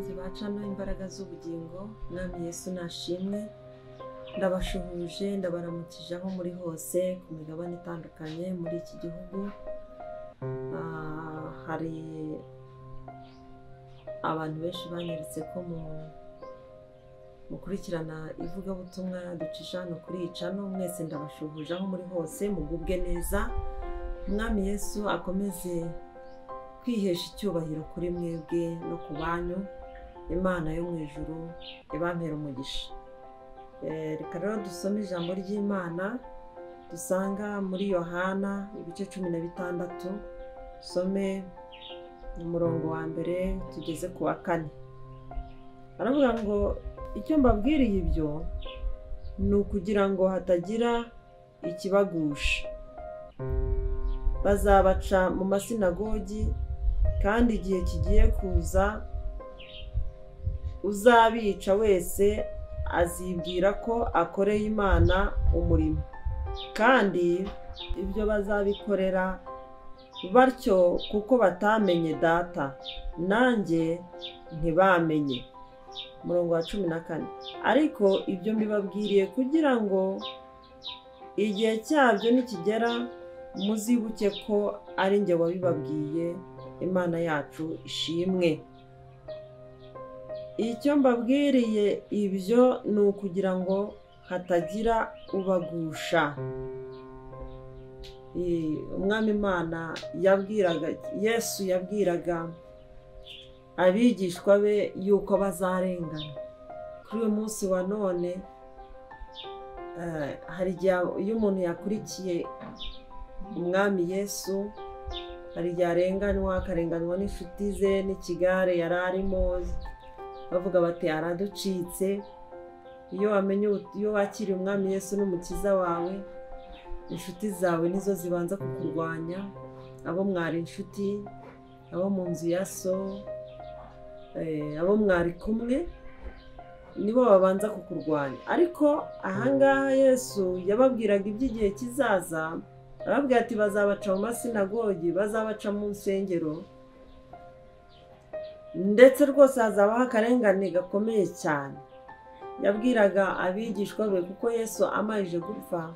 bakunzi bacana imbaraga z'ubugingo, mwami Yesu nashimwe. Ndabashuhuje, ndabaramukije aho muri hose ku migabane itandukanye muri iki gihugu. Hari abantu benshi banyeretse ko mukurikirana ivugabutumwa ducisha hano kuri icano. Mwese ndabashuhuje aho muri hose, mugubwe neza. Mwami Yesu akomeze kwihesha icyubahiro kuri mwebwe no ku banyu. Imana yo mu ijuru ibampera umugisha. Reka rero dusome ijambo ry'Imana dusanga muri Yohana ibice 16. Dusome umurongo wa mbere tugeze ku wa 4. Aravuga ngo icyo mbabwiriye ibyo ni ukugira ngo hatagira ikibagusha. Bazabaca mu masinagogi, kandi igihe kigiye kuza uzabica wese azibwira ko akoreye Imana umurimo, kandi ibyo bazabikorera batyo kuko batamenye Data, nanjye ntibamenye. Umurongo wa 14. Ariko ibyo mbibabwiriye kugira ngo igihe cyabyo nikigera muzibuke ko ari njye wabibabwiye. Imana yacu ishimwe. Icyo mbabwiriye ibyo ni ukugira ngo hatagira ubagusha. Umwami Imana yabwiraga, Yesu yabwiraga abigishwa be yuko bazarengana. Kuri uyu munsi wa none hari igihe iyo umuntu yakurikiye umwami Yesu, hari igihe arenganywa, akarenganwa n'inshuti ze n'ikigare yari arimo, bavuga bati araducitse. Iyo wakiriye umwami Yesu n'umukiza wawe, inshuti zawe nizo zibanza kukurwanya. Abo mwari inshuti, abo mu nzu ya so, abo mwari kumwe, nibo babanza kukurwanya. Ariko ahangaha Yesu yababwiraga iby'igihe kizaza. Arababwira ati bazabaca mu masinagogi, bazabaca mu nsengero, ndetse rwose hazabaho akarengane gakomeye cyane. Yabwiraga abigishwa be kuko Yesu amajije gupfa,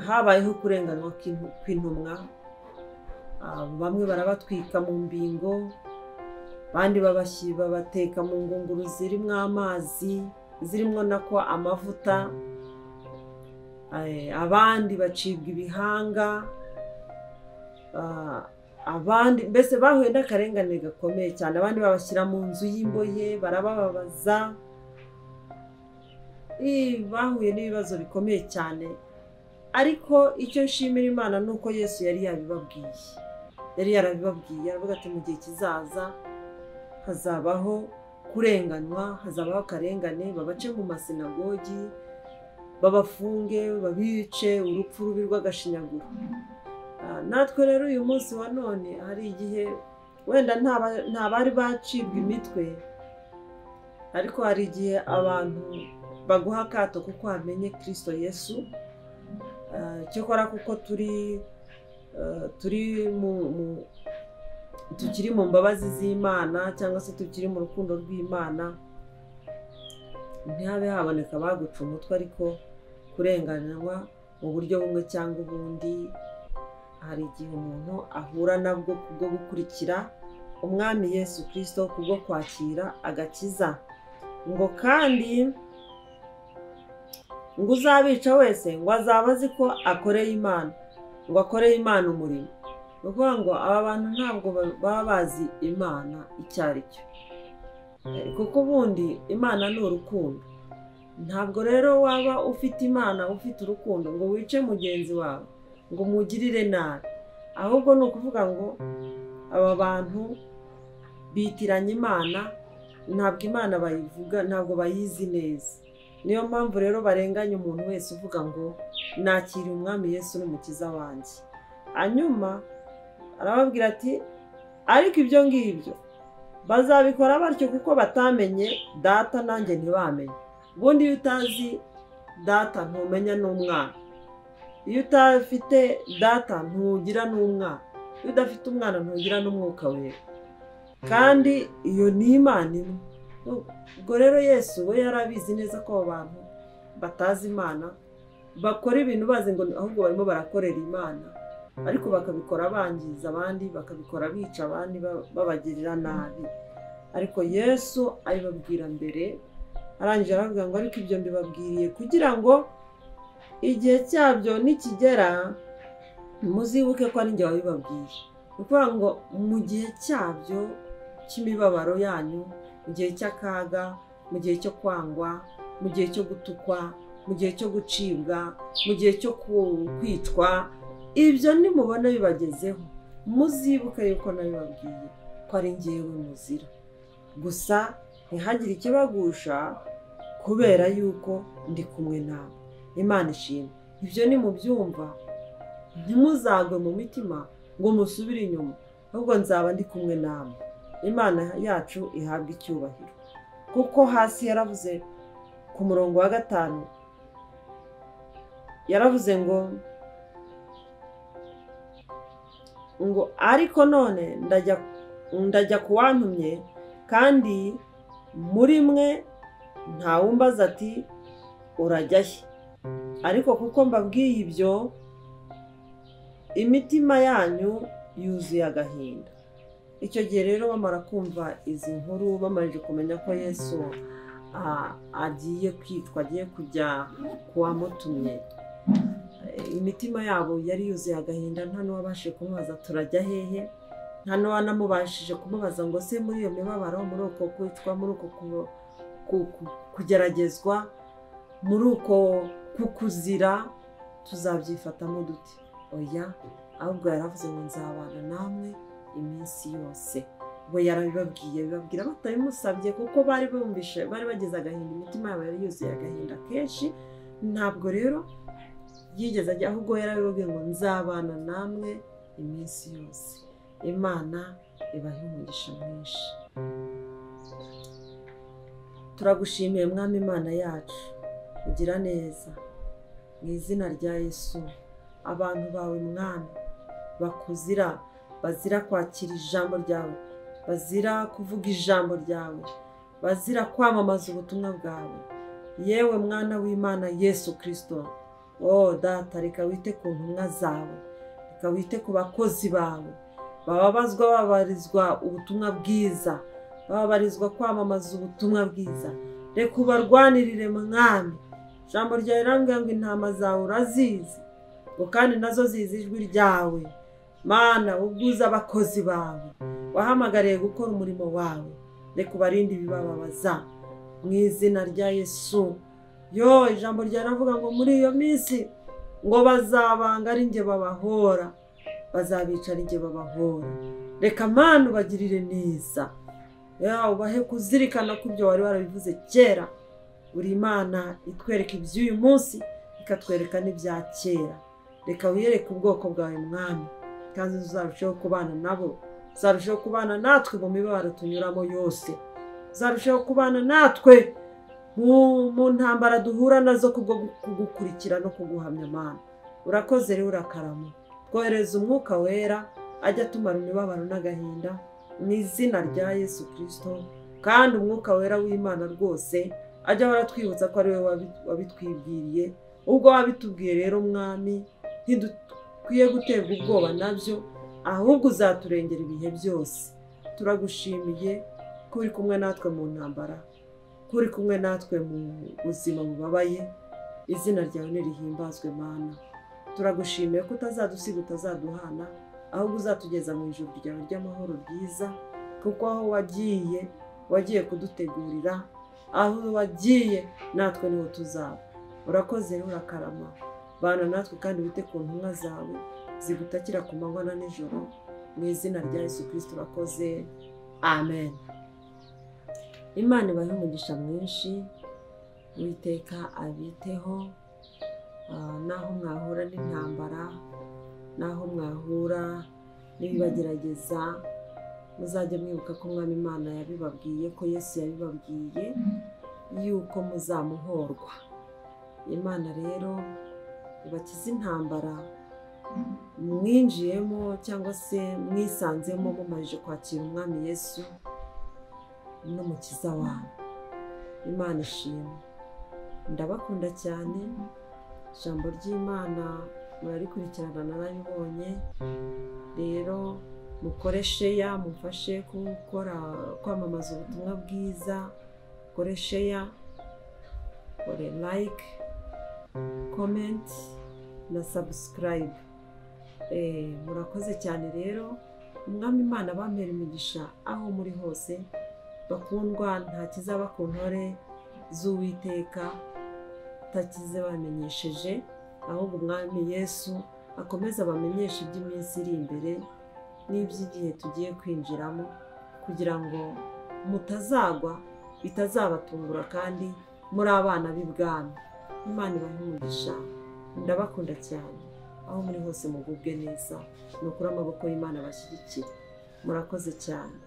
habayeho kurenganwa kw'intumwa. Bamwe barabatwika mu mbingo, abandi babateka mu ngunguru zirimo amazi, zirimo nako amavuta, abandi bacibwa ibihanga, abandi mbese bahuye n'akarengane gakomeye cyane. Abandi babashyira mu nzu y'imbohe, barabababaza. Bahuye n'ibibazo bikomeye cyane. Ariko icyo nshimira Imana ni uko Yesu yari yabibabwiye. Yari yarabibabwiye, aravuga ati mu gihe kizaza hazabaho kurenganywa, hazabaho akarengane, babace mu masinagogi, babafunge, babice urupfu rubi rw'agashinyaguro. Natwe rero uyu munsi wa none hari igihe wenda nta bari bacibwa imitwe, ariko hari igihe abantu baguha akato kuko hamenye Kristo Yesu. Cyokora kuko tukiri mu mbabazi z'Imana, cyangwa se tukiri mu rukundo rw'Imana, ntihabe haboneka baguca umutwe. Ariko kurenganwa mu buryo bumwe cyangwa ubundi, hari igihe umuntu ahura nabwo kubwo gukurikira umwami Yesu Kristo, kubwo kwakira agakiza. Ngo kandi ngo uzabica wese ngo azaba azi ko akoreye Imana, ngo akoreye Imana umurimo. Ni ukuvuga ngo aba bantu ntabwo baba bazi Imana icyo ari cyo, kuko ubundi Imana ni urukundo. Ntabwo rero waba ufite Imana, ufite urukundo, ngo wice mugenzi wawe, ngo mugirire nabi. Ahubwo ni ukuvuga ngo aba bantu bitiranya Imana, ntabwo Imana bayivuga, ntabwo bayizi neza. Niyo mpamvu rero barenganya umuntu wese uvuga ngo nakiriye umwami Yesu n'umukiza wanjye. Hanyuma arababwira ati ariko ibyo ngibyo bazabikora batyo kuko batamenye Data, nanjye ntibamenye. Ubundi iyo utazi Data ntumenya n'umwana. Iyo utafite Data ntugira n'umwana. Iyo udafite umwana ntugira n'umwuka wera. kandi iyo ni Imana imwe. Ubwo rero Yesu we yarabizi neza ko abo bantu batazi Imana bakora ibintu bazi ngo ahubwo barimo barakorera Imana, ariko bakabikora bangiza abandi, bakabikora bica abandi, babagirira nabi. Ariko Yesu abibabwira mbere, arangije aravuga ngo ariko ibyo mbibabwiriye kugira ngo igihe cyabyo nikigera muzibuke ko ari njye wabibabwiye. Ni ukuvuga ngo mu gihe cyabyo cy'imibabaro yanyu, mu gihe cy'akaga, mu gihe cyo kwangwa, mu gihe cyo gutukwa, mu gihe cyo gucibwa, mu gihe cyo kwicwa, ibyo nimubona bibagezeho muzibuke yuko nabibabwiye ko ari njyewe muzira. Gusa ntihagire ikibagusha kubera yuko ndi kumwe nawe. Imana ishimwe. Ibyo nimubyumva ntimuzagwe mu mitima ngo musubire inyuma, ahubwo nzaba ndi kumwe nawe. Imana yacu ihabwa icyubahiro. Kuko hasi yaravuze ku murongo wa 5, yaravuze ngo ariko none ndajya kuwantumye, kandi muri mwe ntawumbaza ati urajya he. Ariko kuko mbabwiye ibyo, imitima yanyu yuzuye agahinda. Icyo gihe rero bamara kumva izi nkuru, bamarije kumenya ko Yesu agiye kwitwa, agiye kujya kuwamutumye, imitima yabo yari yuzuye agahinda. Nta n'uwabashije kumubaza turajya hehe, nta n'uwanamubashije kumubaza ngo se muri iyo mibabaro, muri uko kwitwa, muri uko kugeragezwa, muri uko kukuzira tuzabyifatamo dute. Oya, ahubwo yaravuze ngo nzabana namwe iminsi yose. We yarabibabwiye, bibabwira batabimusabye kuko bari bumvishe, bari bageze agahinda, imitima yabo yari yuzuye agahinda kenshi. Ntabwo rero yigeze ajya, ahubwo yarabibabwiye ngo nzabana namwe iminsi yose. Imana ibahe umugisha mwinshi. Turagushimiye Mwami Imana yacu, ugira neza. Mu izina rya Yesu, abantu bawe Mwami bakuzira, bazira kwakira ijambo ryawe, bazira kuvuga ijambo ryawe, bazira kwamamaza ubutumwa bwawe, yewe Mwana w'Imana Yesu Kristo, Data, reka wite ku ntumwa zawe, reka wite ku bakozi bawe bababazwa, babarizwa ubutumwa bwiza, babarizwa kwamamaza ubutumwa bwiza. Reka ubarwanirire Mwami. Ijambo ryawe rirambwira ngo intama zawe urazizi, ngo kandi nazo zizi ijwi ryawe. Mana, ubwiza abakozi bawe wahamagariye gukora umurimo wawe, reka ubarinde ibibababaza mu izina rya Yesu. Ijambo ryawe riravuga ngo muri iyo minsi ngo bazabanga ari njye babahora, bazabica ari njye babahora. Reka Mana ubagirire neza, ubahe kuzirikana ko ibyo wari warabivuze kera. Uri Imana itwereka iby'uyu munsi, ikatwereka n'ibya kera. Reka wiyereke ubwoko bwawe Mwami, kandi uzarusheho kubana nabo, uzarusheho kubana natwe mu mibabaro tunyuramo yose, uzarusheho kubana natwe mu ntambara duhura nazo kubwo kugukurikira no kuguhamya. Mana, urakoze rero, urakarama. Twohereza umwuka wera ajya atumara imibabaro n'agahinda mu izina rya Yesu Kristo, kandi umwuka wera w'Imana rwose ajya baratwibutsa ko ari we wabitwibwiriye. Ubwo wabitubwiye rero Mwami, ntidukwiye guterwa ubwoba nabyo, ahubwo uzaturengera ibihe byose. Turagushimiye ko uri kumwe natwe mu ntambara, ko uri kumwe natwe mu buzima bubabaye. Izina ryawe nirihimbazwe Mana. Turagushimiye ko utazadusiga, utazaduhana, ahubwo uzatugeza mu ijuru ryawe ry'amahoro ryiza, kuko aho wagiye kudutegurira, aho wagiye natwe niho tuzaba. Urakoze rero, urakarama. Bana natwe kandi wite ku ntumwa zawe zigutakira ku manywa na nijoro, mu izina rya Yesu Kristo urakoze. Amen. Imana ibahe umugisha mwinshi, Uwiteka abiteho. Naho mwahura n'intambara, naho mwahura n'ibibagerageza, muzajya mwibuka ko Mwami Imana yabibabwiye, ko Yesu yabibabwiye yuko muzamuhorwa. Imana rero ibakize intambara mwinjiyemo cyangwa se mwisanzemo mumaze kwakira umwami Yesu n'umukiza wawe. Imana ishimwe. Ndabakunda cyane. Ijambo ry'Imana murarikurikirana narabibonye. Rero mukore share, mufashe kwamamaza ubutumwa bwiza. Mukore share, mukore like, comment na subscribe. Murakoze cyane rero. Umwami Imana bampera imigisha aho muri hose. Bakundwa, nta kizaba ku ntore z'Uwiteka takize bamenyesheje, ahubwo umwami Yesu akomeza bamenyesha iby'iminsi iri imbere n'iby'igihe tugiye kwinjiramo, kugira ngo mutazagwa bitazabatungura kandi muri abana b'ibwami. Imana ibahe umugisha. Ndabakunda cyane. Aho muri hose mugubwe neza. Nukuri amaboko y'Imana bashyigikire. Murakoze cyane.